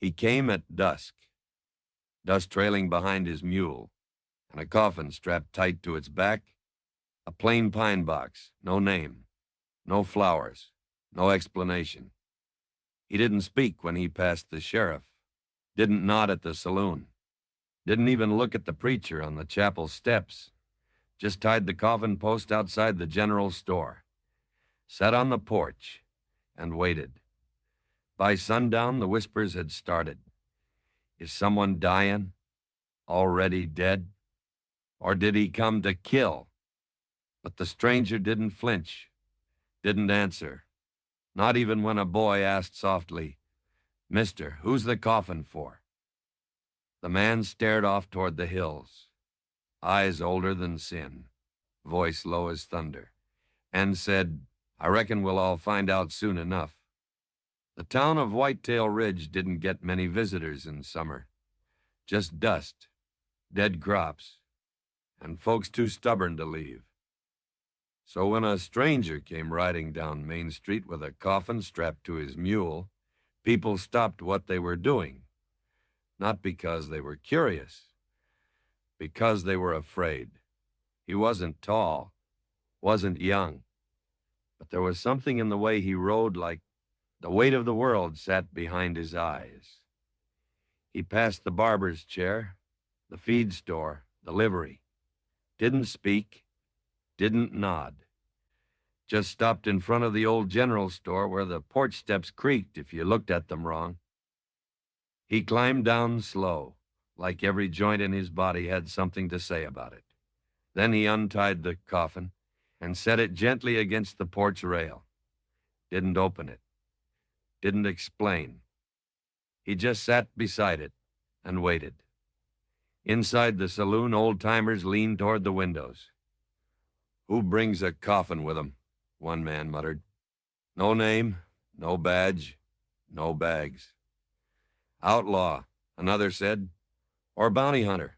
He came at dusk, dust trailing behind his mule, and a coffin strapped tight to its back, a plain pine box, no name, no flowers, no explanation. He didn't speak when he passed the sheriff, didn't nod at the saloon, didn't even look at the preacher on the chapel steps, just tied the coffin post outside the general store, sat on the porch, and waited. By sundown, the whispers had started. Is someone dying? Already dead? Or did he come to kill? But the stranger didn't flinch, didn't answer, not even when a boy asked softly, "Mister, who's the coffin for?" The man stared off toward the hills, eyes older than sin, voice low as thunder, and said, "I reckon we'll all find out soon enough." The town of Whitetail Ridge didn't get many visitors in summer, just dust, dead crops, and folks too stubborn to leave. So when a stranger came riding down Main Street with a coffin strapped to his mule, people stopped what they were doing, not because they were curious, because they were afraid. He wasn't tall, wasn't young, but there was something in the way he rode like the weight of the world sat behind his eyes. He passed the barber's chair, the feed store, the livery, didn't speak, didn't nod. Just stopped in front of the old general store where the porch steps creaked if you looked at them wrong. He climbed down slow, like every joint in his body had something to say about it. Then he untied the coffin and set it gently against the porch rail. Didn't open it. Didn't explain. He just sat beside it and waited. Inside the saloon, old-timers leaned toward the windows. "Who brings a coffin with him?" one man muttered. "No name, no badge, no bags." "Outlaw," another said, "or bounty hunter.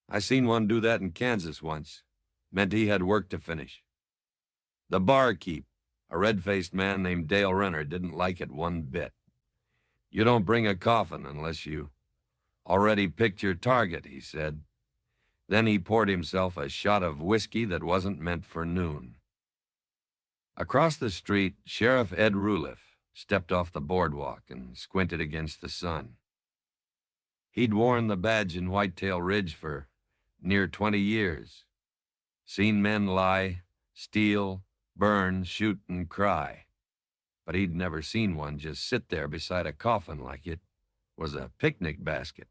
I seen one do that in Kansas once. Meant he had work to finish." The barkeep, a red-faced man named Dale Renner, didn't like it one bit. "You don't bring a coffin unless you already picked your target," he said. Then he poured himself a shot of whiskey that wasn't meant for noon. Across the street, Sheriff Ed Ruliff stepped off the boardwalk and squinted against the sun. He'd worn the badge in Whitetail Ridge for near 20 years. Seen men lie, steal, burn, shoot, and cry. But he'd never seen one just sit there beside a coffin like it was a picnic basket.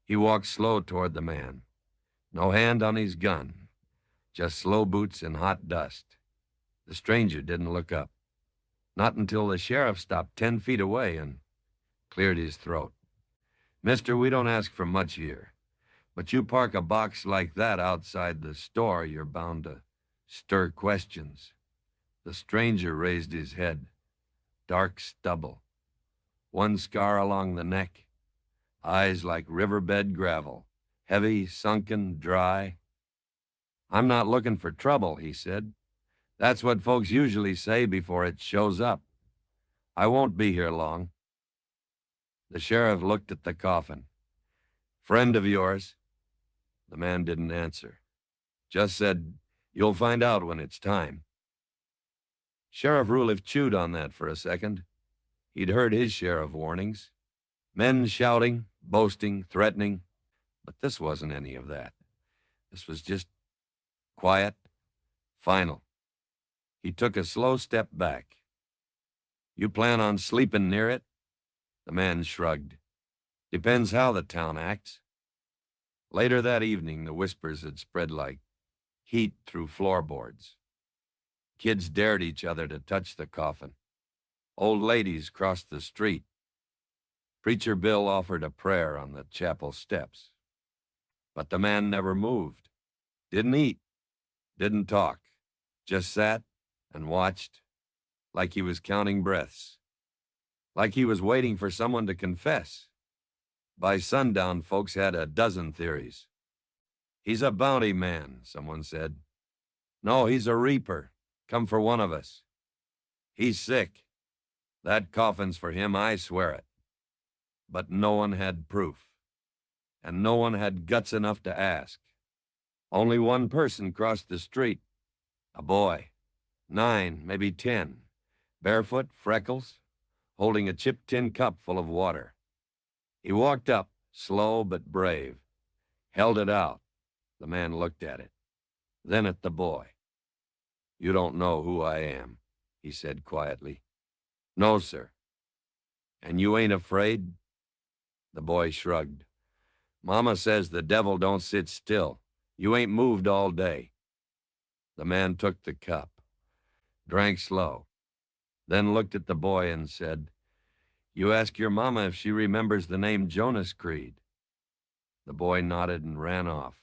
He walked slow toward the man. No hand on his gun, just slow boots in hot dust. The stranger didn't look up. Not until the sheriff stopped 10 feet away and cleared his throat. "Mister, we don't ask for much here, but you park a box like that outside the store, you're bound to stir questions." The stranger raised his head. Dark stubble. One scar along the neck. Eyes like riverbed gravel. Heavy, sunken, dry. "I'm not looking for trouble," he said. "That's what folks usually say before it shows up. I won't be here long." The sheriff looked at the coffin. "Friend of yours?" The man didn't answer. Just said, "You'll find out when it's time." Sheriff Ruliff chewed on that for a second. He'd heard his share of warnings. Men shouting, boasting, threatening. But this wasn't any of that. This was just quiet, final. He took a slow step back. "You plan on sleeping near it?" The man shrugged. "Depends how the town acts." Later that evening, the whispers had spread like heat through floorboards. Kids dared each other to touch the coffin. Old ladies crossed the street. Preacher Bill offered a prayer on the chapel steps. But the man never moved. Didn't eat. Didn't talk. Just sat and watched like he was counting breaths. Like he was waiting for someone to confess. By sundown, folks had a dozen theories. "He's a bounty man," someone said. "No, he's a reaper. Come for one of us." "He's sick. That coffin's for him, I swear it." but no one had proof, and no one had guts enough to ask. Only one person crossed the street, a boy, 9, maybe 10, barefoot, freckles, holding a chipped tin cup full of water. He walked up, slow but brave, held it out. The man looked at it, then at the boy. "You don't know who I am," he said quietly. "No, sir." "And you ain't afraid?" The boy shrugged. "Mama says the devil don't sit still. You ain't moved all day." The man took the cup, drank slow, then looked at the boy and said, "You ask your mama if she remembers the name Jonas Creed." The boy nodded and ran off,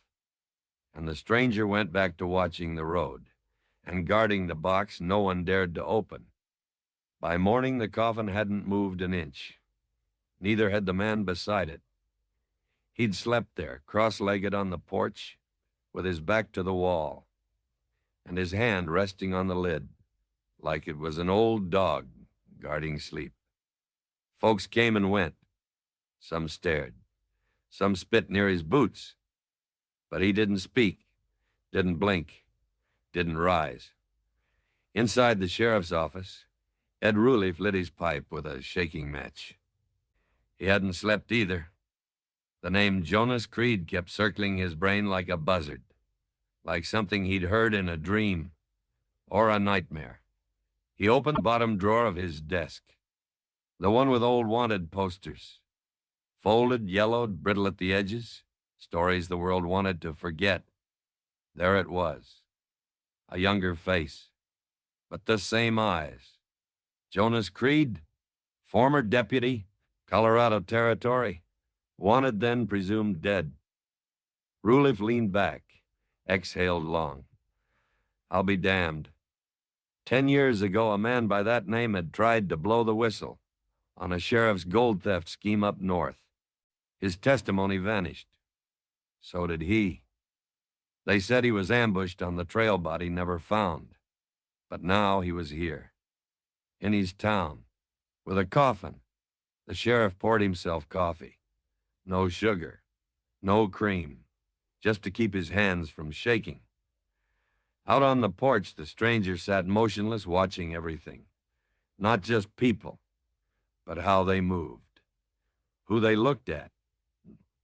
and the stranger went back to watching the road and guarding the box no one dared to open. By morning, the coffin hadn't moved an inch. Neither had the man beside it. He'd slept there, cross-legged on the porch, with his back to the wall, and his hand resting on the lid, like it was an old dog guarding sleep. Folks came and went. Some stared. Some spit near his boots. But he didn't speak, didn't blink, didn't rise. Inside the sheriff's office, Ed Ruliff lit his pipe with a shaking match. He hadn't slept either. The name Jonas Creed kept circling his brain like a buzzard, like something he'd heard in a dream or a nightmare. He opened the bottom drawer of his desk, the one with old wanted posters, folded, yellowed, brittle at the edges, stories the world wanted to forget. There it was, a younger face, but the same eyes. Jonas Creed, former deputy, Colorado Territory, wanted then, presumed dead. Ruliff leaned back, exhaled long. I'll be damned. 10 years ago, a man by that name had tried to blow the whistle on a sheriff's gold theft scheme up north. His testimony vanished. So did he. They said he was ambushed on the trail body never found. But now he was here, in his town, with a coffin. The sheriff poured himself coffee. No sugar, no cream, just to keep his hands from shaking. Out on the porch, the stranger sat motionless, watching everything. Not just people, but how they moved, who they looked at,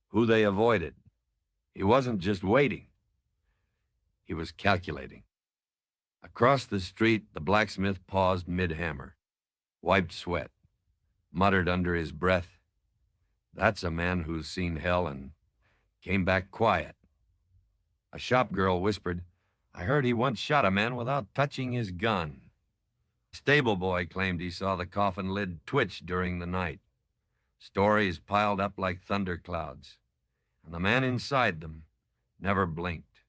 who they avoided. He wasn't just waiting. He was calculating. Across the street, the blacksmith paused mid-hammer, wiped sweat, muttered under his breath, "That's a man who's seen hell and came back quiet." A shop girl whispered, "I heard he once shot a man without touching his gun." A stable boy claimed he saw the coffin lid twitch during the night. Stories piled up like thunderclouds, and the man inside them never blinked.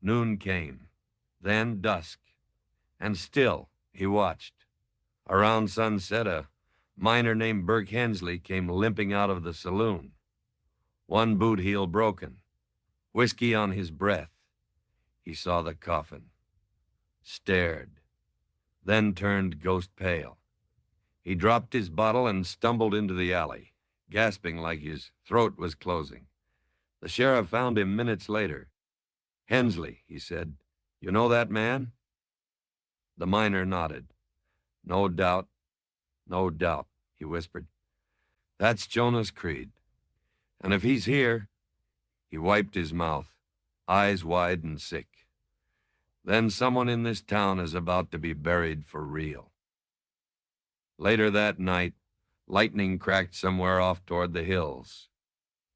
Noon came, then dusk, and still he watched. Around sunset, a miner named Burke Hensley came limping out of the saloon, one boot heel broken, whiskey on his breath. He saw the coffin, stared, then turned ghost pale. He dropped his bottle and stumbled into the alley, gasping like his throat was closing. The sheriff found him minutes later. "Hensley," he said, "you know that man?" The miner nodded. No doubt, he whispered. "That's Jonas Creed. And if he's here," he wiped his mouth, eyes wide and sick, "then someone in this town is about to be buried for real." Later that night, lightning cracked somewhere off toward the hills.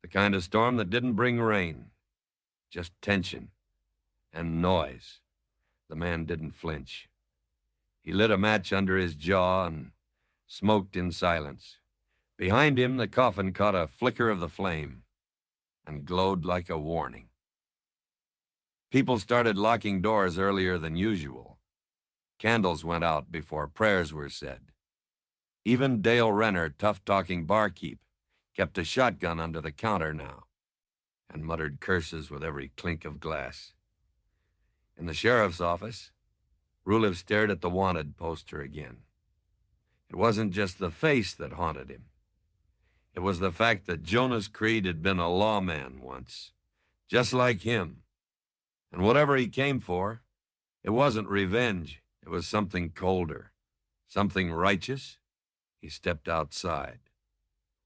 The kind of storm that didn't bring rain, just tension and noise. The man didn't flinch. He lit a match under his jaw and smoked in silence. Behind him, the coffin caught a flicker of the flame and glowed like a warning. People started locking doors earlier than usual. Candles went out before prayers were said. Even Dale Renner, tough-talking barkeep, kept a shotgun under the counter now and muttered curses with every clink of glass. In the sheriff's office, Ruliff stared at the wanted poster again. It wasn't just the face that haunted him. It was the fact that Jonas Creed had been a lawman once, just like him. And whatever he came for, it wasn't revenge. It was something colder, something righteous. He stepped outside,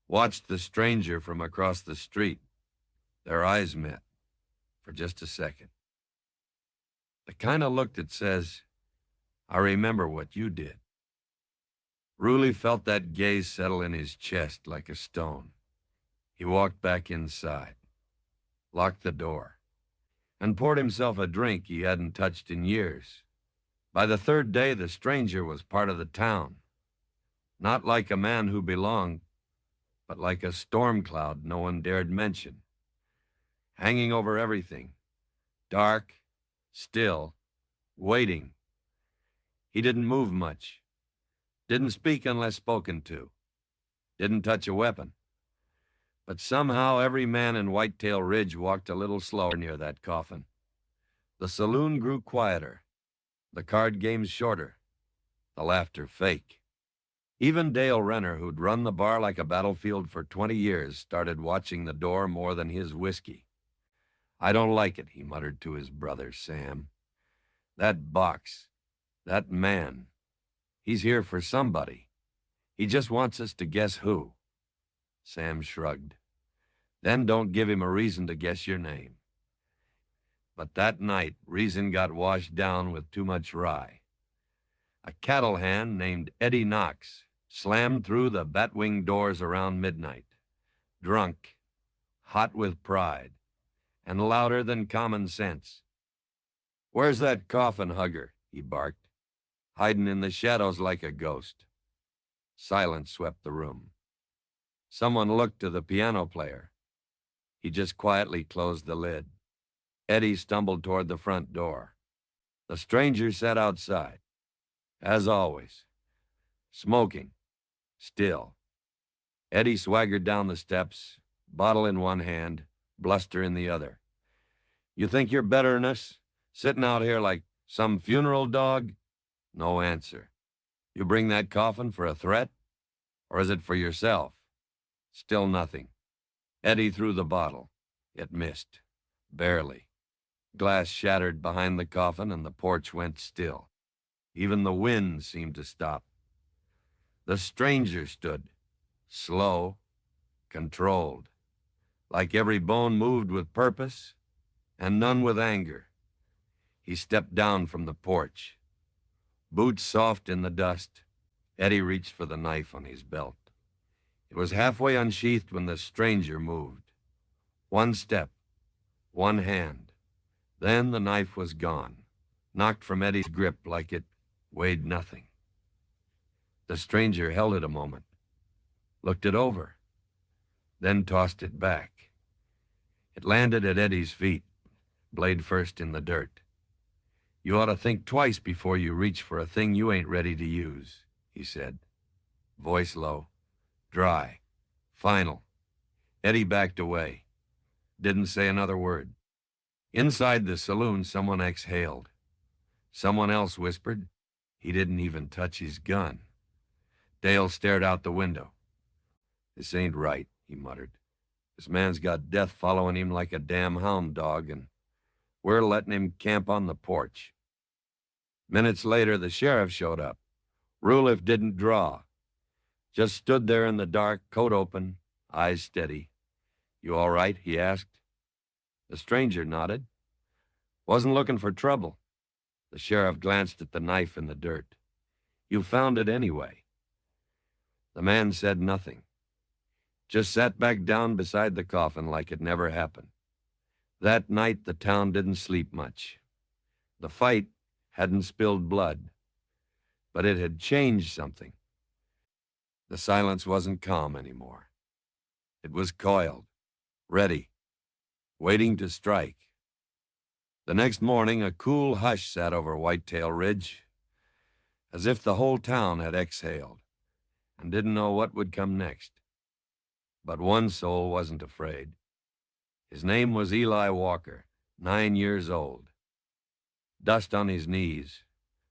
watched the stranger from across the street. Their eyes met for just a second. The kind of look that says, I remember what you did. Ruley felt that gaze settle in his chest like a stone. He walked back inside, locked the door, and poured himself a drink he hadn't touched in years. By the third day, the stranger was part of the town. Not like a man who belonged, but like a storm cloud no one dared mention. Hanging over everything, dark, still, waiting. He didn't move much, didn't speak unless spoken to, didn't touch a weapon. But somehow every man in Whitetail Ridge walked a little slower near that coffin. The saloon grew quieter, the card games shorter, the laughter fake. Even Dale Renner, who'd run the bar like a battlefield for 20 years, started watching the door more than his whiskey. I don't like it, he muttered to his brother, Sam. That box, that man, he's here for somebody. He just wants us to guess who. Sam shrugged. Then don't give him a reason to guess your name. But that night, reason got washed down with too much rye. A cattle hand named Eddie Knox slammed through the batwing doors around midnight, drunk, hot with pride, and louder than common sense. Where's that coffin hugger? He barked, hiding in the shadows like a ghost. Silence swept the room. Someone looked to the piano player. He just quietly closed the lid. Eddie stumbled toward the front door. The stranger sat outside, as always, smoking, still. Eddie swaggered down the steps, bottle in one hand, bluster in the other. You think you're better than us, sitting out here like some funeral dog? No answer. You bring that coffin for a threat? Or is it for yourself? Still nothing. Eddie threw the bottle. It missed. Barely. Glass shattered behind the coffin and the porch went still. Even the wind seemed to stop. The stranger stood, slow, controlled, like every bone moved with purpose and none with anger. He stepped down from the porch. Boots soft in the dust, Eddie reached for the knife on his belt. It was halfway unsheathed when the stranger moved. One step, one hand. Then the knife was gone, knocked from Eddie's grip like it weighed nothing. The stranger held it a moment, looked it over, then tossed it back. It landed at Eddie's feet, blade first in the dirt. You ought to think twice before you reach for a thing you ain't ready to use, he said. Voice low, dry, final. Eddie backed away, didn't say another word. Inside the saloon, someone exhaled. Someone else whispered. He didn't even touch his gun. Dale stared out the window. This ain't right, he muttered. This man's got death following him like a damn hound dog, and we're letting him camp on the porch. Minutes later, the sheriff showed up. Ruliff didn't draw. Just stood there in the dark, coat open, eyes steady. You all right? He asked. The stranger nodded. Wasn't looking for trouble. The sheriff glanced at the knife in the dirt. You found it anyway. The man said nothing. Just sat back down beside the coffin like it never happened. That night, the town didn't sleep much. The fight hadn't spilled blood, but it had changed something. The silence wasn't calm anymore. It was coiled, ready, waiting to strike. The next morning, a cool hush sat over Whitetail Ridge, as if the whole town had exhaled and didn't know what would come next. But one soul wasn't afraid. His name was Eli Walker, 9 years old. Dust on his knees,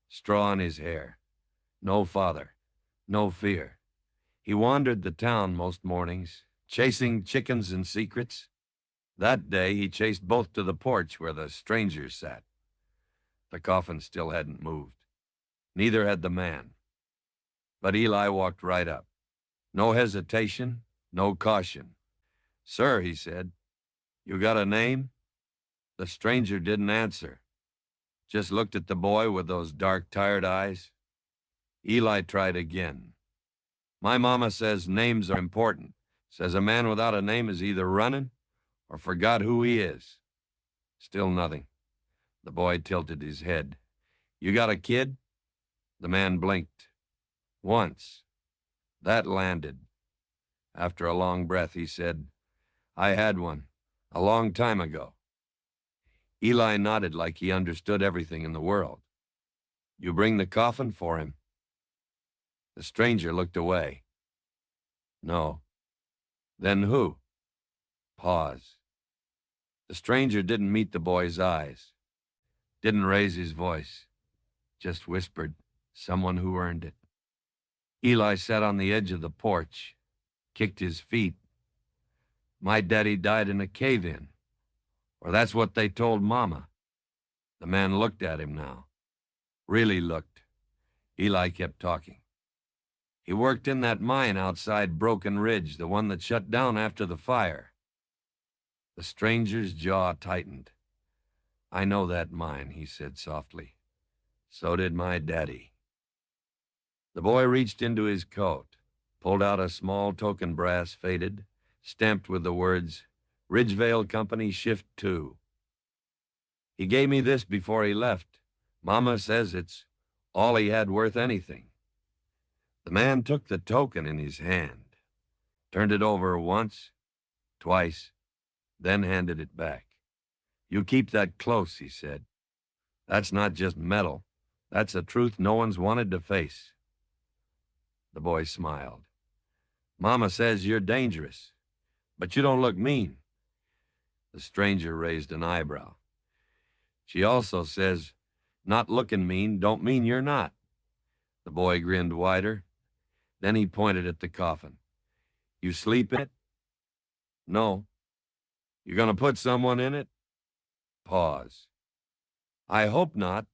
straw in his hair. No father, no fear. He wandered the town most mornings, Chasing chickens and secrets? That day, he chased both to the porch where the strangers sat. The coffin still hadn't moved. Neither had the man. But Eli walked right up. No hesitation, no caution. "Sir," he said, "you got a name?" The stranger didn't answer, just looked at the boy with those dark, tired eyes. Eli tried again. "My mama says names are important. Says a man without a name is either running or forgot who he is." Still nothing. The boy tilted his head. "You got a kid?" The man blinked. "Once." That landed. After a long breath, he said, "I had one, a long time ago." Eli nodded like he understood everything in the world. "You bring the coffin for him?" The stranger looked away. "No." "Then who?" Pause. The stranger didn't meet the boy's eyes, didn't raise his voice, just whispered, "Someone who earned it." Eli sat on the edge of the porch, kicked his feet. "My daddy died in a cave-in, or that's what they told Mama." The man looked at him now. Really looked. Eli kept talking. "He worked in that mine outside Broken Ridge, the one that shut down after the fire." The stranger's jaw tightened. "I know that mine," he said softly. "So did my daddy." The boy reached into his coat, pulled out a small token brass faded, stamped with the words, "Ridgevale Company, Shift 2. He gave me this before he left. Mama says it's all he had worth anything." The man took the token in his hand, turned it over once, twice, then handed it back. "You keep that close," he said. "That's not just metal. That's a truth no one's wanted to face." The boy smiled. "Mama says you're dangerous, but you don't look mean." The stranger raised an eyebrow. "She also says not looking mean don't mean you're not." The boy grinned wider. Then he pointed at the coffin. "You sleep in it?" "No." "You gonna put someone in it?" Pause. "I hope not."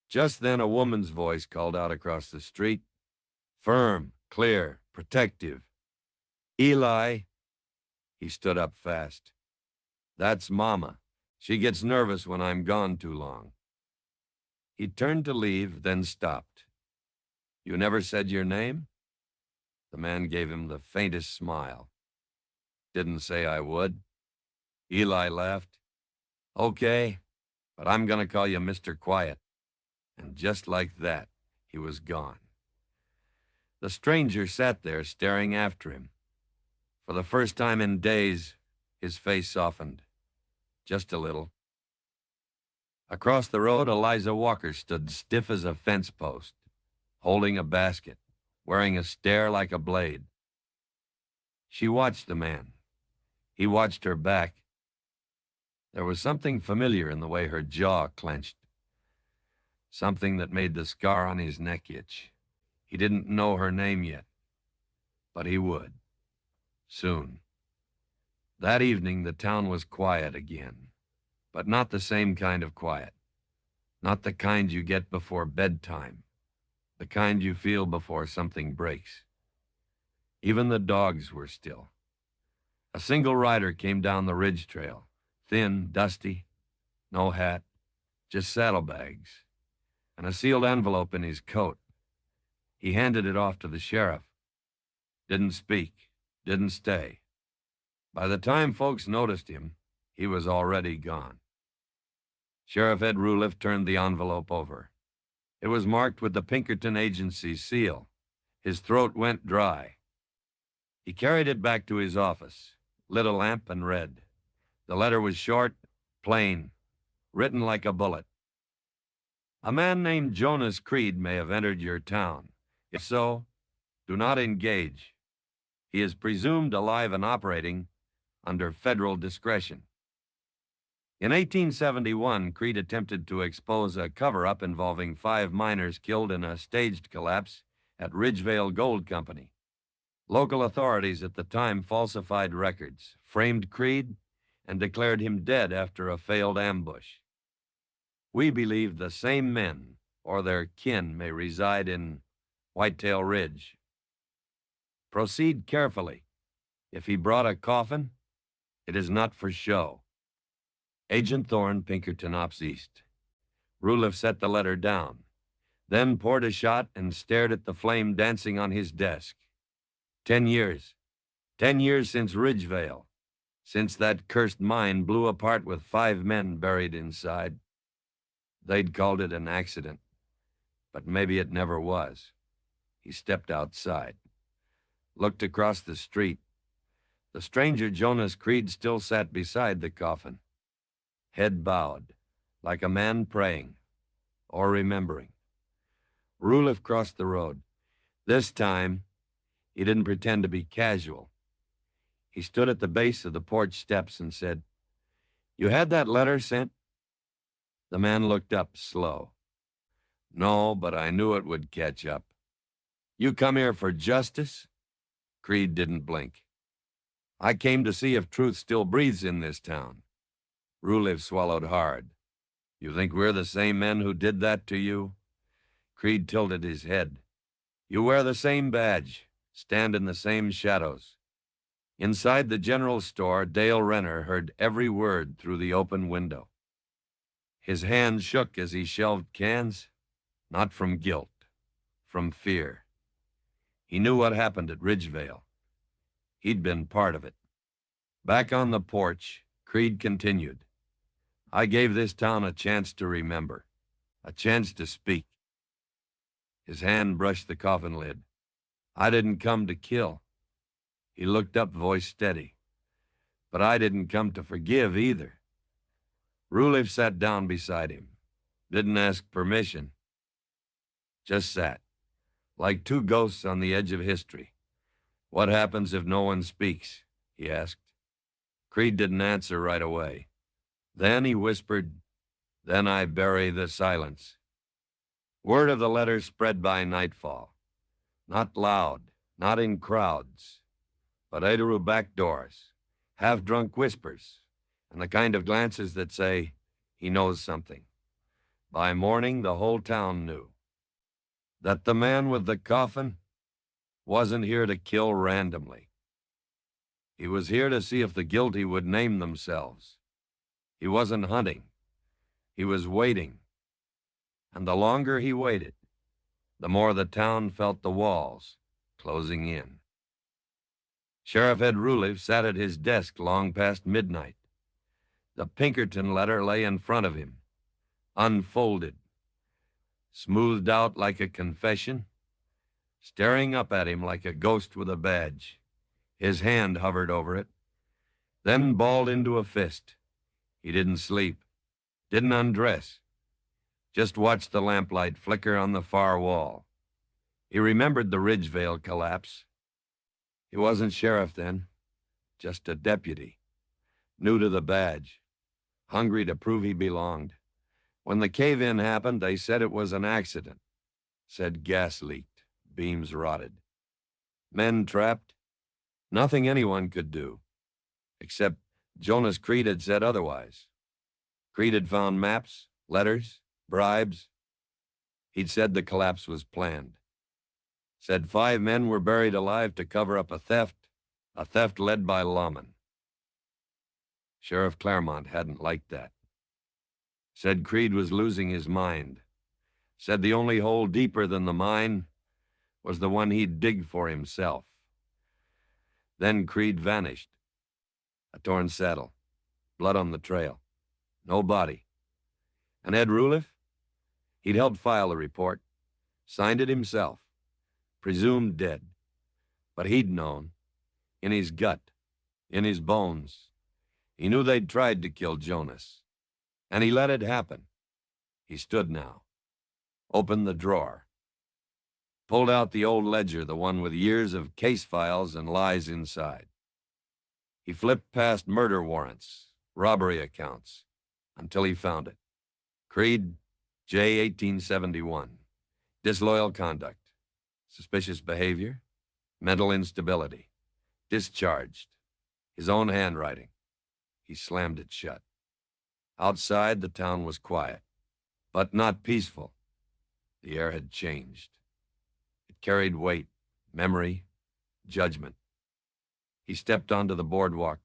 Just then a woman's voice called out across the street. Firm, clear, protective. "Eli." He stood up fast. "That's Mama. She gets nervous when I'm gone too long." He turned to leave, then stopped. "You never said your name?" The man gave him the faintest smile. "Didn't say I would." Eli laughed. "Okay, but I'm going to call you Mr. Quiet." And just like that, he was gone. The stranger sat there staring after him. For the first time in days, his face softened. Just a little. Across the road, Eliza Walker stood stiff as a fence post, holding a basket, wearing a stare like a blade. She watched the man. He watched her back. There was something familiar in the way her jaw clenched, something that made the scar on his neck itch. He didn't know her name yet, but he would. Soon. That evening, the town was quiet again, but not the same kind of quiet. Not the kind you get before bedtime, the kind you feel before something breaks. Even the dogs were still. A single rider came down the ridge trail, thin, dusty, no hat, just saddlebags, and a sealed envelope in his coat. He handed it off to the sheriff. Didn't speak, didn't stay. By the time folks noticed him, he was already gone. Sheriff Ed Ruliff turned the envelope over. It was marked with the Pinkerton Agency's seal. His throat went dry. He carried it back to his office, lit a lamp, and read. The letter was short, plain, written like a bullet. "A man named Jonas Creed may have entered your town. If so, do not engage. He is presumed alive and operating under federal discretion." In 1871, Creed attempted to expose a cover-up involving 5 miners killed in a staged collapse at Ridgevale Gold Company. Local authorities at the time falsified records, framed Creed, and declared him dead after a failed ambush. We believe the same men or their kin may reside in Whitetail Ridge. Proceed carefully. If he brought a coffin, it is not for show. Agent Thorne, Pinkerton, Ops East. Ruliff set the letter down, then poured a shot and stared at the flame dancing on his desk. 10 years. 10 years since Ridgevale. Since that cursed mine blew apart with 5 men buried inside. They'd called it an accident, but maybe it never was. He stepped outside, looked across the street. The stranger, Jonas Creed, still sat beside the coffin, head bowed, like a man praying or remembering. Ruliff crossed the road. This time, he didn't pretend to be casual. He stood at the base of the porch steps and said, "You had that letter sent?" The man looked up, slow. "No, but I knew it would catch up." "You come here for justice?" Creed didn't blink. "I came to see if truth still breathes in this town." Ruliff swallowed hard. "You think we're the same men who did that to you?" Creed tilted his head. "You wear the same badge, stand in the same shadows." Inside the general store, Dale Renner heard every word through the open window. His hand shook as he shelved cans, not from guilt, from fear. He knew what happened at Ridgevale. He'd been part of it. Back on the porch, Creed continued. "I gave this town a chance to remember, a chance to speak." His hand brushed the coffin lid. "I didn't come to kill." He looked up, voice steady. "But I didn't come to forgive either." Ruliff sat down beside him. Didn't ask permission. Just sat, like two ghosts on the edge of history. "What happens if no one speaks?" he asked. Creed didn't answer right away. Then he whispered, "Then I bury the silence." Word of the letter spread by nightfall. Not loud, not in crowds, but through back doors, half-drunk whispers, and the kind of glances that say, "He knows something." By morning, the whole town knew that the man with the coffin wasn't here to kill randomly. He was here to see if the guilty would name themselves. He wasn't hunting. He was waiting. And the longer he waited, the more the town felt the walls closing in. Sheriff Ed Ruliff sat at his desk long past midnight. The Pinkerton letter lay in front of him, unfolded, smoothed out like a confession, staring up at him like a ghost with a badge. His hand hovered over it, then balled into a fist. He didn't sleep, didn't undress, just watched the lamplight flicker on the far wall. He remembered the Ridgevale collapse. He wasn't sheriff then, just a deputy, new to the badge, hungry to prove he belonged. When the cave-in happened, they said it was an accident. Said gas leaked, beams rotted. Men trapped. Nothing anyone could do, except Jonas Creed had said otherwise. Creed had found maps, letters, bribes. He'd said the collapse was planned. Said 5 men were buried alive to cover up a theft led by lawmen. Sheriff Claremont hadn't liked that. Said Creed was losing his mind. Said the only hole deeper than the mine was the one he'd dig for himself. Then Creed vanished. A torn saddle, blood on the trail, no body. And Ed Ruliff? He'd helped file the report, signed it himself, presumed dead. But he'd known, in his gut, in his bones. He knew they'd tried to kill Jonas, and he let it happen. He stood now, opened the drawer, pulled out the old ledger, the one with years of case files and lies inside. He flipped past murder warrants, robbery accounts, until he found it. Creed, J. 1871. Disloyal conduct. Suspicious behavior. Mental instability. Discharged. His own handwriting. He slammed it shut. Outside, the town was quiet, but not peaceful. The air had changed. It carried weight, memory, judgment. He stepped onto the boardwalk.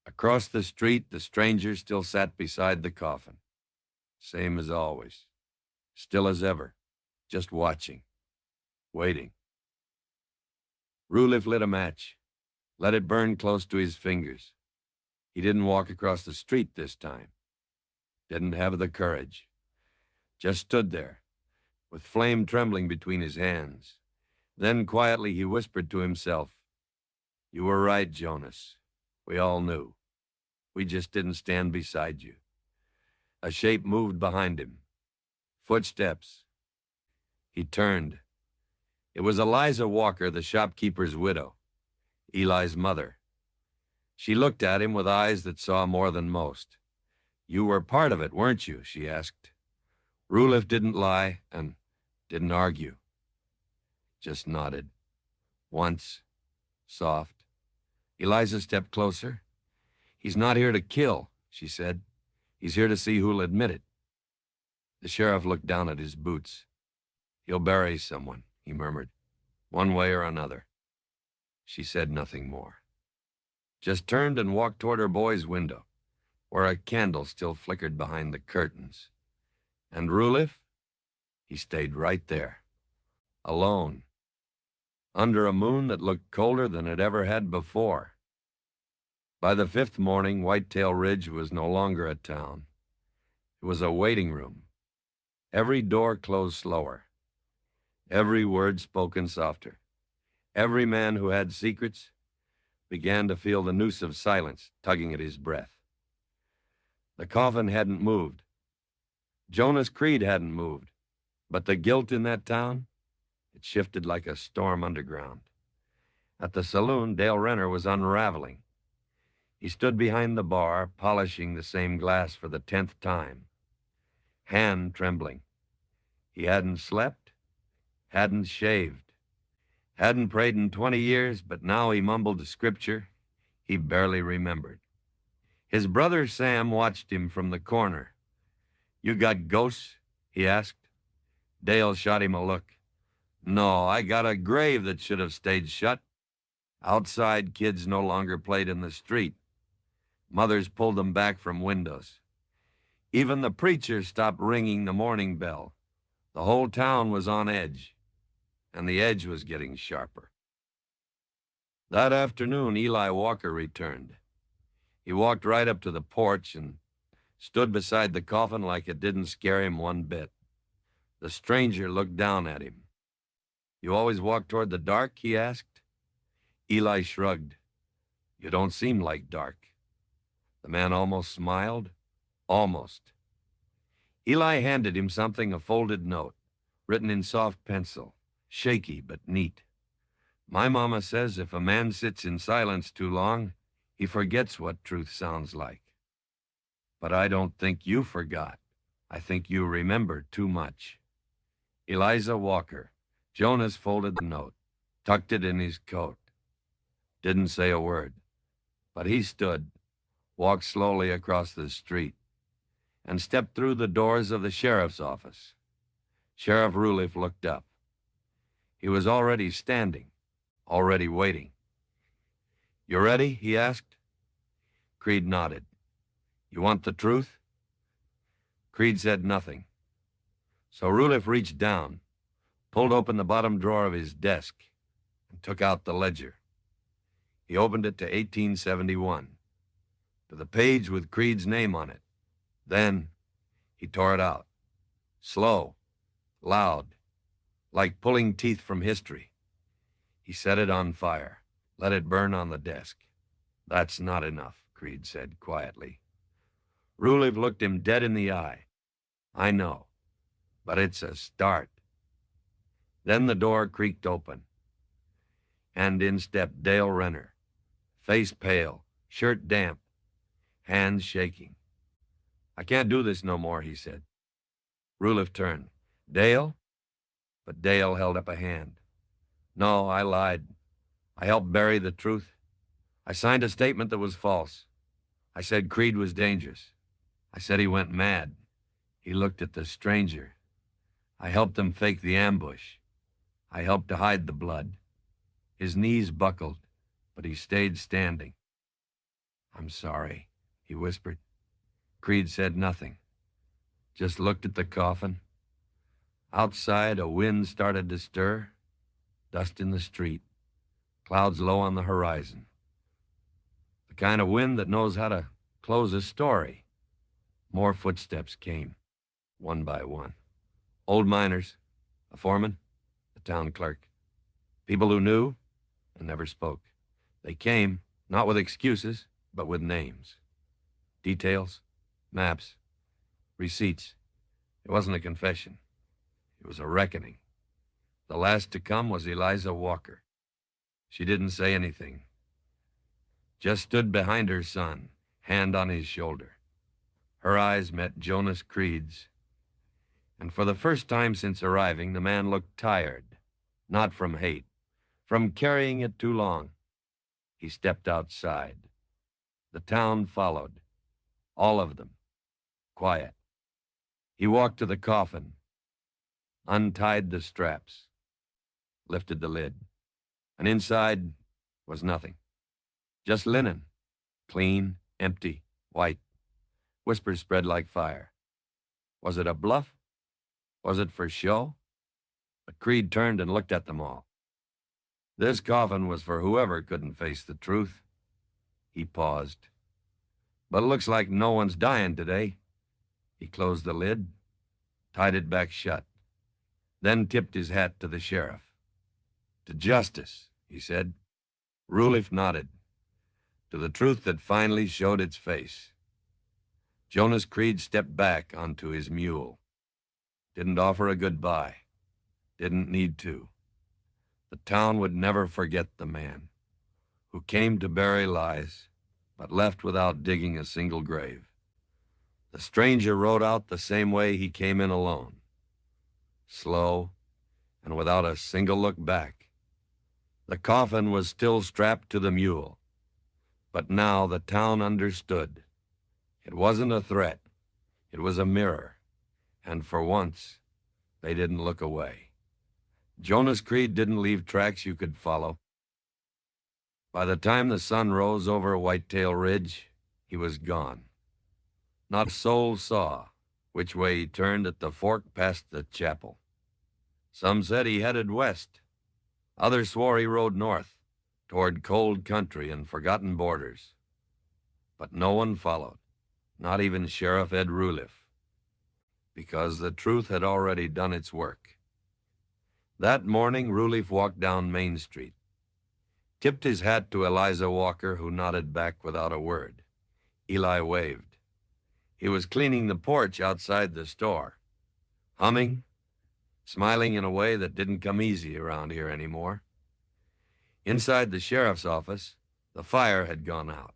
Across the street, the stranger still sat beside the coffin. Same as always. Still as ever. Just watching. Waiting. Ruliffe lit a match. Let it burn close to his fingers. He didn't walk across the street this time. Didn't have the courage. Just stood there, with flame trembling between his hands. Then quietly he whispered to himself, "You were right, Jonas. We all knew. We just didn't stand beside you." A shape moved behind him. Footsteps. He turned. It was Eliza Walker, the shopkeeper's widow, Eli's mother. She looked at him with eyes that saw more than most. "You were part of it, weren't you?" she asked. Ruliffe didn't lie and didn't argue. Just nodded. Once. Soft. Eliza stepped closer. "He's not here to kill," she said. "He's here to see who'll admit it." The sheriff looked down at his boots. "He'll bury someone," he murmured. "One way or another." She said nothing more. Just turned and walked toward her boy's window, where a candle still flickered behind the curtains. And Ruliffe? He stayed right there. Alone. Under a moon that looked colder than it ever had before. By the fifth morning, Whitetail Ridge was no longer a town. It was a waiting room. Every door closed slower. Every word spoken softer. Every man who had secrets began to feel the noose of silence tugging at his breath. The coffin hadn't moved. Jonas Creed hadn't moved. But the guilt in that town, it shifted like a storm underground. At the saloon, Dale Renner was unraveling. He stood behind the bar, polishing the same glass for the 10th time. Hand trembling. He hadn't slept, hadn't shaved, hadn't prayed in 20 years, but now he mumbled scripture he barely remembered. His brother Sam watched him from the corner. "You got ghosts?" he asked. Dale shot him a look. "No, I got a grave that should have stayed shut." Outside, kids no longer played in the street. Mothers pulled them back from windows. Even the preacher stopped ringing the morning bell. The whole town was on edge, and the edge was getting sharper. That afternoon, Eli Walker returned. He walked right up to the porch and stood beside the coffin like it didn't scare him one bit. The stranger looked down at him. "You always walk toward the dark?" he asked. Eli shrugged. "You don't seem like dark." The man almost smiled. Almost. Eli handed him something, a folded note, written in soft pencil, shaky but neat. "My mama says if a man sits in silence too long, he forgets what truth sounds like. But I don't think you forgot. I think you remember too much." Eliza Walker. Jonas folded the note, tucked it in his coat. Didn't say a word. But he stood, walked slowly across the street, and stepped through the doors of the sheriff's office. Sheriff Ruliffe looked up. He was already standing, already waiting. "You ready?" he asked. Creed nodded. "You want the truth?" Creed said nothing. So Ruliffe reached down, pulled open the bottom drawer of his desk, and took out the ledger. He opened it to 1871, to the page with Creed's name on it. Then he tore it out. Slow, loud, like pulling teeth from history. He set it on fire, let it burn on the desk. "That's not enough," Creed said quietly. Ruliffe looked him dead in the eye. "I know, but it's a start." Then the door creaked open, and in stepped Dale Renner, face pale, shirt damp, hands shaking. "I can't do this no more," he said. Ruliffe turned. "Dale?" But Dale held up a hand. No, I lied. I helped bury the truth. I signed a statement that was false. I said Creed was dangerous. I said he went mad. He looked at the stranger. I helped him fake the ambush. I helped to hide the blood. His knees buckled, but he stayed standing. I'm sorry, he whispered. Creed said nothing, just looked at the coffin. Outside, a wind started to stir, dust in the street, clouds low on the horizon. The kind of wind that knows how to close a story. More footsteps came, one by one. Old miners, a foreman, a town clerk. People who knew and never spoke. They came, not with excuses, but with names. Details, maps, receipts. It wasn't a confession. It was a reckoning. The last to come was Eliza Walker. She didn't say anything. Just stood behind her son, hand on his shoulder. Her eyes met Jonas Creed's. And for the first time since arriving, the man looked tired. Not from hate, from carrying it too long. He stepped outside. The town followed. All of them. Quiet. He walked to the coffin, untied the straps, lifted the lid. And inside was nothing. Just linen. Clean, empty, white. Whispers spread like fire. Was it a bluff? Was it for show? But Creed turned and looked at them all. This coffin was for whoever couldn't face the truth. He paused. But it looks like no one's dying today. He closed the lid, tied it back shut, then tipped his hat to the sheriff. To justice, he said. Ruliff nodded. To the truth that finally showed its face. Jonas Creed stepped back onto his mule. Didn't offer a goodbye. Didn't need to. The town would never forget the man who came to bury lies, but left without digging a single grave. The stranger rode out the same way he came in alone. Slow and without a single look back. The coffin was still strapped to the mule, but now the town understood. It wasn't a threat. It was a mirror. And for once, they didn't look away. Jonas Creed didn't leave tracks you could follow. By the time the sun rose over Whitetail Ridge, he was gone. Not a soul saw which way he turned at the fork past the chapel. Some said he headed west. Others swore he rode north, toward cold country and forgotten borders. But no one followed, not even Sheriff Ed Ruliff, because the truth had already done its work. That morning, Ruliff walked down Main Street, tipped his hat to Eliza Walker, who nodded back without a word. Eli waved. He was cleaning the porch outside the store, humming, smiling in a way that didn't come easy around here anymore. Inside the sheriff's office, the fire had gone out.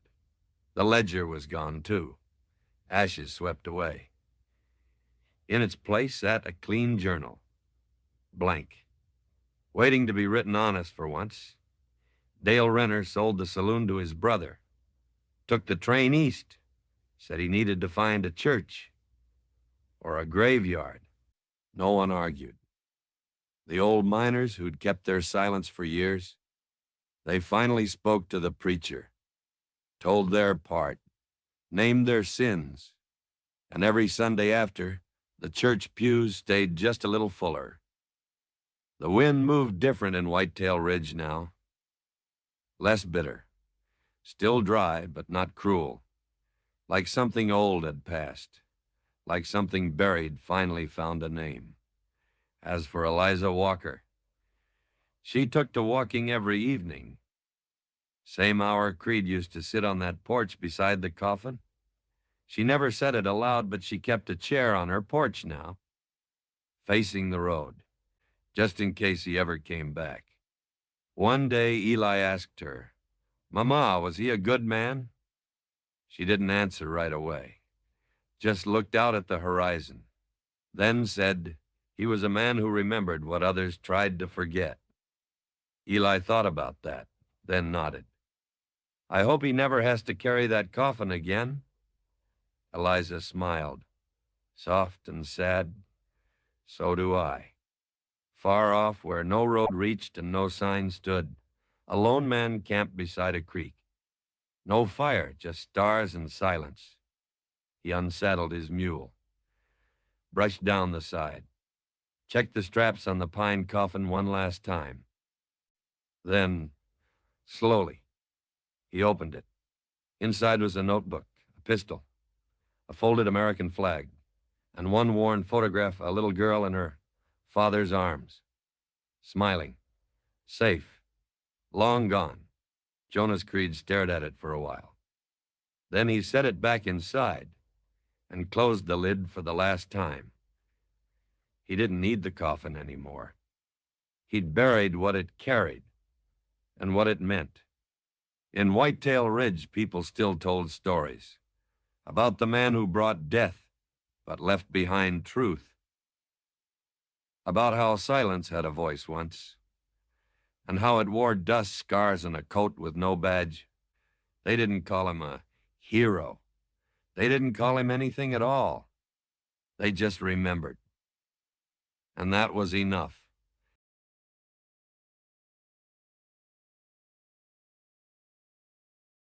The ledger was gone, too. Ashes swept away. In its place sat a clean journal, blank, waiting to be written honest for once. Dale Renner sold the saloon to his brother, took the train east, said he needed to find a church or a graveyard. No one argued. The old miners who'd kept their silence for years, they finally spoke to the preacher, told their part, named their sins, and every Sunday after, the church pews stayed just a little fuller. The wind moved different in Whitetail Ridge now. Less bitter. Still dry, but not cruel. Like something old had passed. Like something buried finally found a name. As for Eliza Walker, she took to walking every evening. Same hour Creed used to sit on that porch beside the coffin. She never said it aloud, but she kept a chair on her porch now, facing the road, just in case he ever came back. One day, Eli asked her, "Mama, was he a good man?" She didn't answer right away, just looked out at the horizon, then said he was a man who remembered what others tried to forget. Eli thought about that, then nodded. I hope he never has to carry that coffin again. Eliza smiled, soft and sad. So do I. Far off, where no road reached and no sign stood, a lone man camped beside a creek. No fire, just stars and silence. He unsaddled his mule, brushed down the side, checked the straps on the pine coffin one last time. Then, slowly, he opened it. Inside was a notebook, a pistol, a folded American flag, and one worn photograph of a little girl in her father's arms, smiling, safe, long gone. Jonas Creed stared at it for a while. Then he set it back inside and closed the lid for the last time. He didn't need the coffin anymore. He'd buried what it carried and what it meant. In Whitetail Ridge, people still told stories about the man who brought death but left behind truth. About how silence had a voice once, and how it wore dust scars and a coat with no badge. They didn't call him a hero. They didn't call him anything at all. They just remembered. And that was enough.